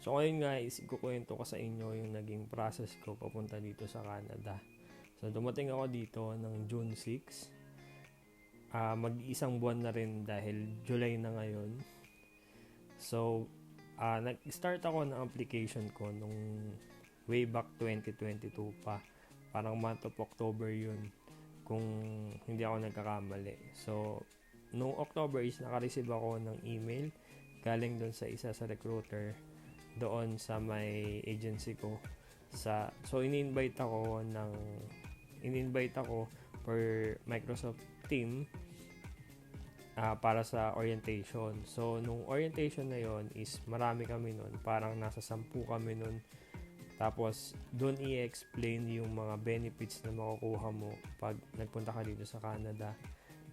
So ngayon nga is ikukwento ko sa inyo yung naging process ko papunta dito sa Canada. So dumating ako dito ng June 6. Mag-isang buwan na rin dahil July na ngayon. So nag-start ako ng application ko nung way back 2022 pa. Parang month of October yun kung hindi ako nagkakamali. So nung October is naka-receive ako ng email galing doon sa isa sa recruiter doon sa may agency ko. So ini-invite ako for Microsoft team para sa orientation. So nung orientation na yon is marami kami nun, parang nasa 10 kami nun. Tapos doon i-explain yung mga benefits na makukuha mo pag nagpunta ka dito sa Canada.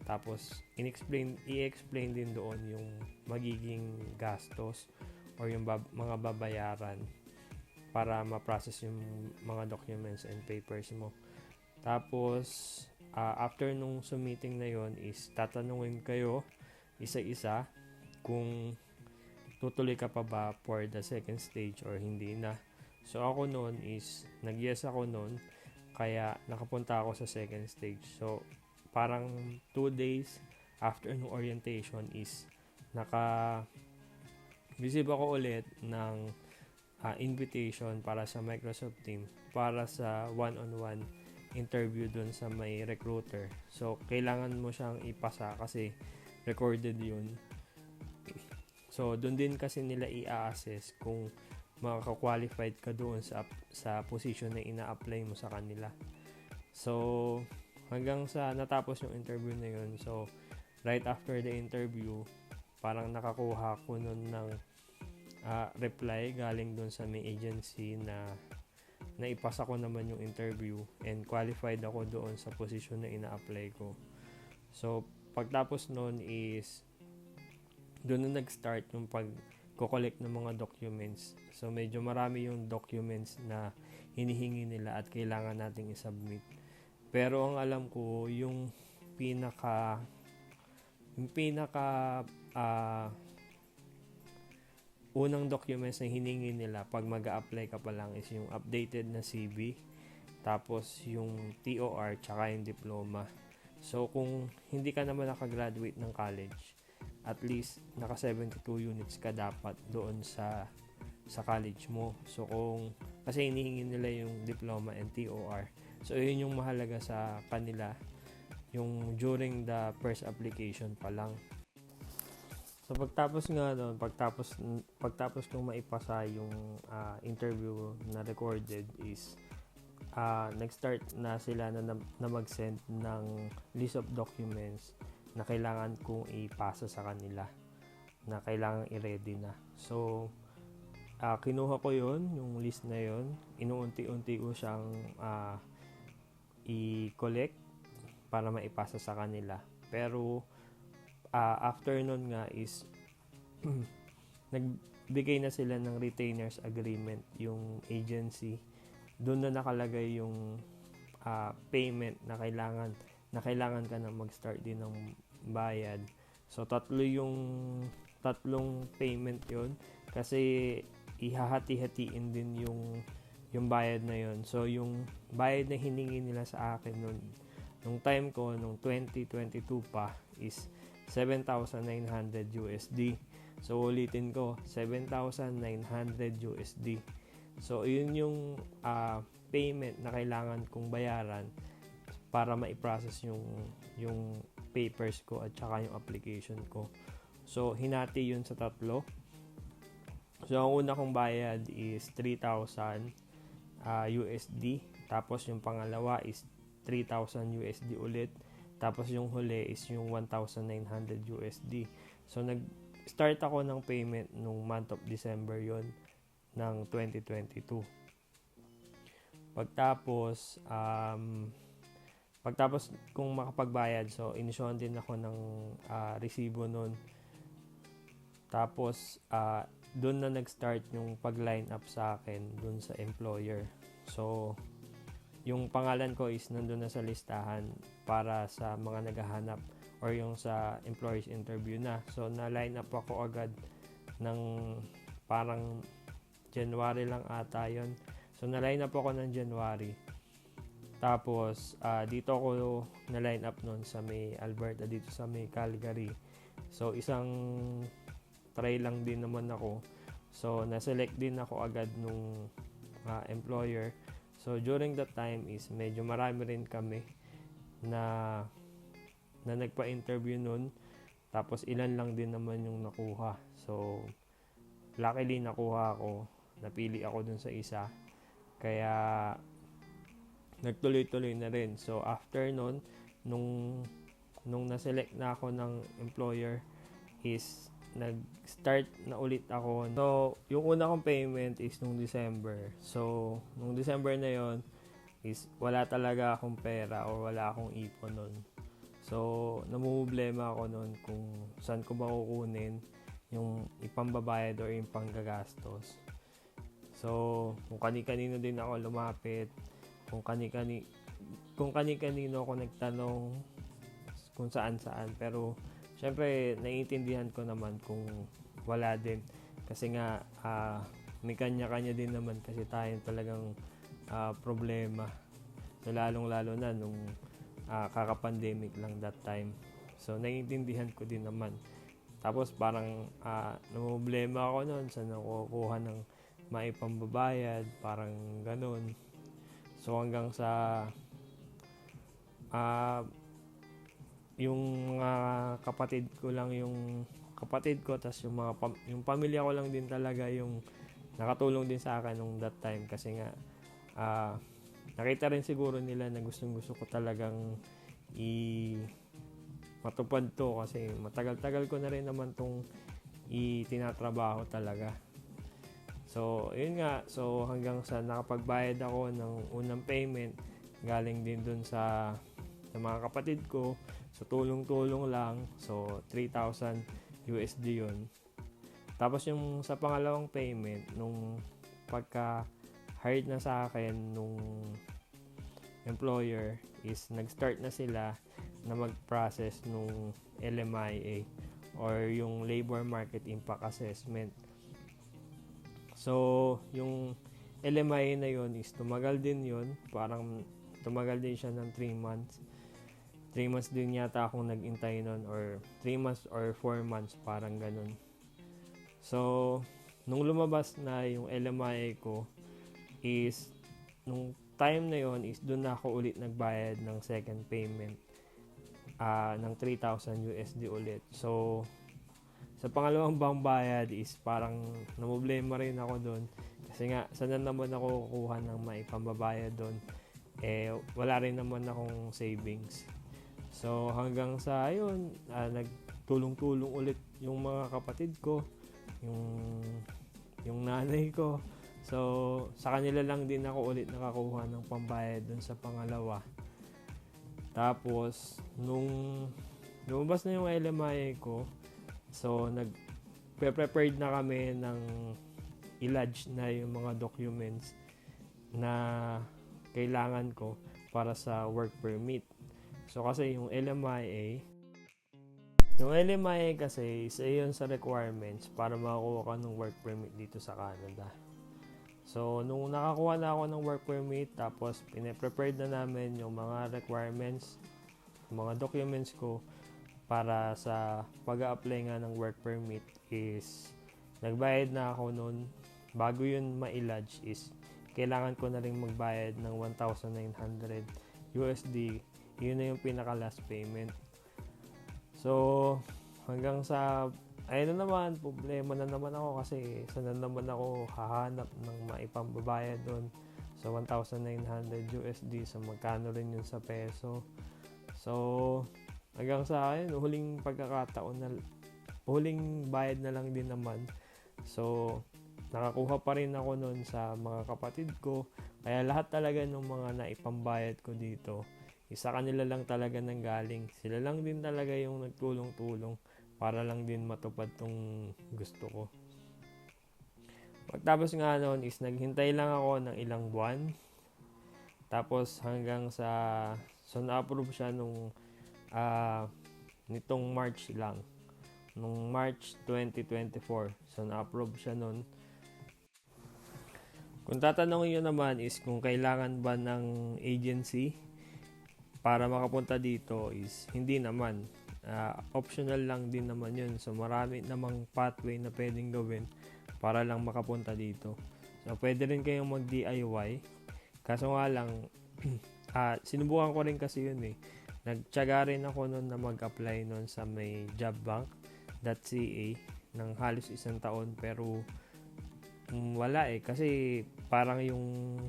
Tapos i-explain din doon yung magiging gastos or yung mga babayaran para ma-process yung mga documents and papers mo. Tapos after nung submitting na yon is tatanungin kayo isa-isa kung tutuloy ka pa ba for the second stage or hindi na. So ako noon is nag-yes ako noon, kaya nakapunta ako sa second stage. So parang 2 days after nung orientation is receive ako ulit ng invitation para sa Microsoft team para sa one-on-one interview dun sa may recruiter. So kailangan mo siyang ipasa kasi recorded yun. So dun din kasi nila i-assess kung makaka-qualified ka doon sa position na ina-apply mo sa kanila. So hanggang sa natapos yung interview na yun. So right after the interview, parang nakakuha ko nun ng reply galing dun sa may agency na naipasa ko naman yung interview and qualified ako doon sa position na ina-apply ko. So pagtapos nun is doon na nag-start yung pag-collect ng mga documents. So medyo marami yung documents na hinihingi nila at kailangan nating i-submit. Pero ang alam ko yung pinaka unang documents na hiningi nila pag mag-a-apply ka pa lang is yung updated na CV, tapos yung TOR, tsaka yung diploma. So kung hindi ka naman nakagraduate ng college, at least naka 72 units ka dapat doon sa college mo. So kasi hinihingi nila yung diploma and TOR. So yun yung mahalaga sa kanila, yung during the first application pa lang. So pagtapos kong maipasa yung interview na recorded is nag-start na sila na mag-send ng list of documents na kailangan kong ipasa sa kanila, na kailangan i-ready na. So kinuha ko yung list na yon, inuunti-unti ko siyang i-collect para maipasa sa kanila. Pero after nun nga is nagbigay na sila ng retainers agreement yung agency. Doon na nakalagay yung payment na kailangan ka na mag-start din ng bayad. So tatlong payment yon kasi ihahati-hatiin din yung bayad na yon. So yung bayad na hiningi nila sa akin nung time ko nung 2022 pa is $7,900 USD. So ulitin ko, $7,900 USD. So yun yung payment na kailangan kong bayaran para ma-process yung papers ko at saka yung application ko. So hinati yun sa tatlo. So ang una kong bayad is 3,000 USD. Tapos yung pangalawa is 3,000 USD ulit. Tapos yung huli is yung 1,900 USD. So nag-start ako ng payment nung month of December yon ng 2022. Pagtapos kung makapagbayad, so inisyohan din ako ng resibo nun. Tapos doon na nag-start yung pag-line up sa akin doon sa employer. So yung pangalan ko is nandun na sa listahan para sa mga naghahanap or yung sa employees interview na. So na-line up ako agad ng parang January lang ata yun. So na-line up ako ng January. Tapos dito ako na-line up nun sa may Alberta, dito sa may Calgary. So isang try lang din naman ako. So na-select din ako agad nung employer. So during that time is medyo marami rin kami na nagpa-interview nun. Tapos ilan lang din naman yung nakuha. So luckily nakuha ako. Napili ako dun sa isa. Kaya nagtuloy-tuloy na rin. So after nun, nung na-select na ako ng employer is nag-start na ulit ako. So yung una kong payment is nung December. So nung December na yon is wala talaga akong pera or wala akong ipon nun. So namumblema ako nun kung saan ko ba kukunin yung ipambabayad or yung panggagastos. So kung kani-kanino din ako lumapit, kung kani-kanino ako nagtanong kung saan-saan, pero syempre naiintindihan ko naman kung wala din kasi nga may kanya-kanya din naman kasi tayo talagang problema, lalong-lalo na nung kaka-pandemic lang that time. So naiintindihan ko din naman. Tapos parang namumblema ako noon sa nakukuha ng maipambabayad, parang ganun. So hanggang sa yung mga kapatid ko lang, yung kapatid ko, tas yung yung pamilya ko lang din talaga yung nakatulong din sa akin nung that time kasi nga nakita rin siguro nila na gustong-gusto ko talagang matupad to kasi matagal-tagal ko na rin naman tong tinatrabaho talaga. So, yun nga. So, hanggang sa nakapagbayad ako ng unang payment, galing din dun sa mga kapatid ko. So, tulong-tulong lang. So, 3,000 USD yun. Tapos, yung sa pangalawang payment, nung pagka-hired na sa akin nung employer, is nag-start na sila na mag-process nung LMIA or yung Labor Market Impact Assessment. So, yung LMIA na yun is tumagal din yun. Parang tumagal din siya ng 3 months. 3 months din yata akong nag-intay nun or 3 months or 4 months, parang ganun. So, nung lumabas na yung LMIA ko is, nung time na yun is doon na ako ulit nagbayad ng second payment ng 3,000 USD ulit. So, sa pangalawang bang bayad is parang namumblema rin ako doon kasi nga saan naman ako kukuha ng maipambabayad doon, wala rin naman akong savings. So hanggang sa ayun, nagtulong-tulong ulit yung mga kapatid ko, yung nanay ko. So sa kanila lang din ako ulit nakakuha ng pambayad doon sa pangalawa. Tapos nung lumabas na yung LMIA ko, so nag-prepared na kami ng i-lodge na yung mga documents na kailangan ko para sa work permit. So kasi yung LMIA kasi isa yun sa requirements para makakuha ka ng work permit dito sa Canada. So nung nakakuha na ako ng work permit, tapos pine-prepared na namin yung mga requirements, mga documents ko para sa pag-a-apply nga ng work permit, is nagbayad na ako noon. Bago yun ma-lodge is kailangan ko na rin magbayad ng 1,900 USD. Yun na yung pinaka last payment. So hanggang sa ayun na naman, problema na naman ako kasi saan na naman ako hahanap ng maipambabayad doon sa 1,900 USD. So magkano rin yun sa peso. So hanggang sa akin, huling bayad na lang din naman. So, nakakuha pa rin ako nun sa mga kapatid ko. Kaya lahat talaga ng mga naipambayad ko dito, isa kanila lang talaga nanggaling. Sila lang din talaga yung nagtulong-tulong para lang din matupad tong gusto ko. Pagtapos nga nun is naghintay lang ako ng ilang buwan. Tapos hanggang sa na-approve siya nung nitong March lang, nung March 2024. So na-approve siya nun. Kung tatanungin nyo naman is kung kailangan ba ng agency para makapunta dito is hindi naman. Optional lang din naman yun. So marami namang pathway na pwedeng gawin para lang makapunta dito. So pwede rin kayong mag DIY. Kaso nga lang, sinubukan ko rin kasi yun eh. Nagtyaga rin ako noon na mag-apply noon sa may jobbank.ca ng halos 1 taon pero wala eh kasi parang yung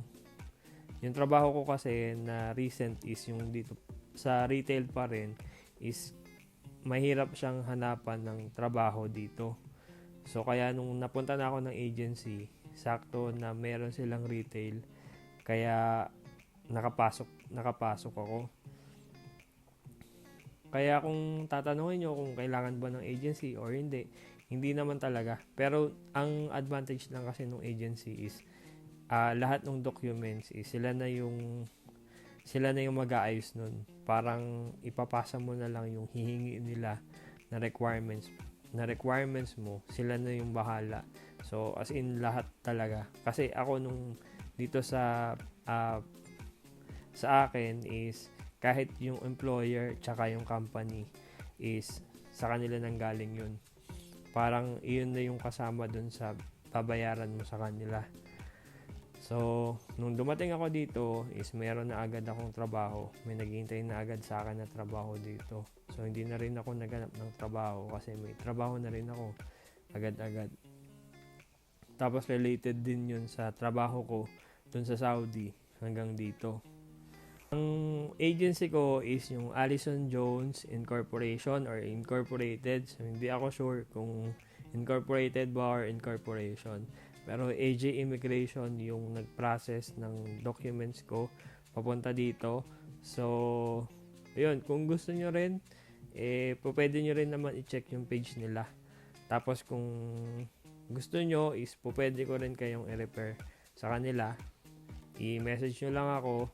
trabaho ko kasi na recent is yung dito sa retail pa rin is mahirap siyang hanapan ng trabaho dito. So kaya nung napunta na ako ng agency, sakto na meron silang retail kaya nakapasok ako. Kaya kung tatanungin nyo kung kailangan ba ng agency or hindi, hindi naman talaga. Pero ang advantage lang kasi ng agency is lahat ng documents is sila na yung mag-aayos nun. Parang ipapasa mo na lang yung hihingi nila na requirements mo, sila na yung bahala. So as in lahat talaga. Kasi ako nung dito sa akin is kahit yung employer tsaka yung company is sa kanila nang galing yun. Parang iyon na yung kasama dun sa babayaran mo sa kanila. So, nung dumating ako dito is meron na agad akong trabaho. May naghihintay na agad sa akin na trabaho dito. So, hindi na rin ako naghanap ng trabaho kasi may trabaho na rin ako agad-agad. Tapos related din yun sa trabaho ko dun sa Saudi hanggang dito. Ang agency ko is yung Allison Jones Incorporation or Incorporated. So, hindi ako sure kung incorporated ba or incorporation. Pero AJ Immigration yung nag-process ng documents ko papunta dito. So, yun. Kung gusto nyo rin, pwede nyo rin naman i-check yung page nila. Tapos, kung gusto nyo is pwede ko rin kayong i-refer sa kanila. I-message nyo lang ako.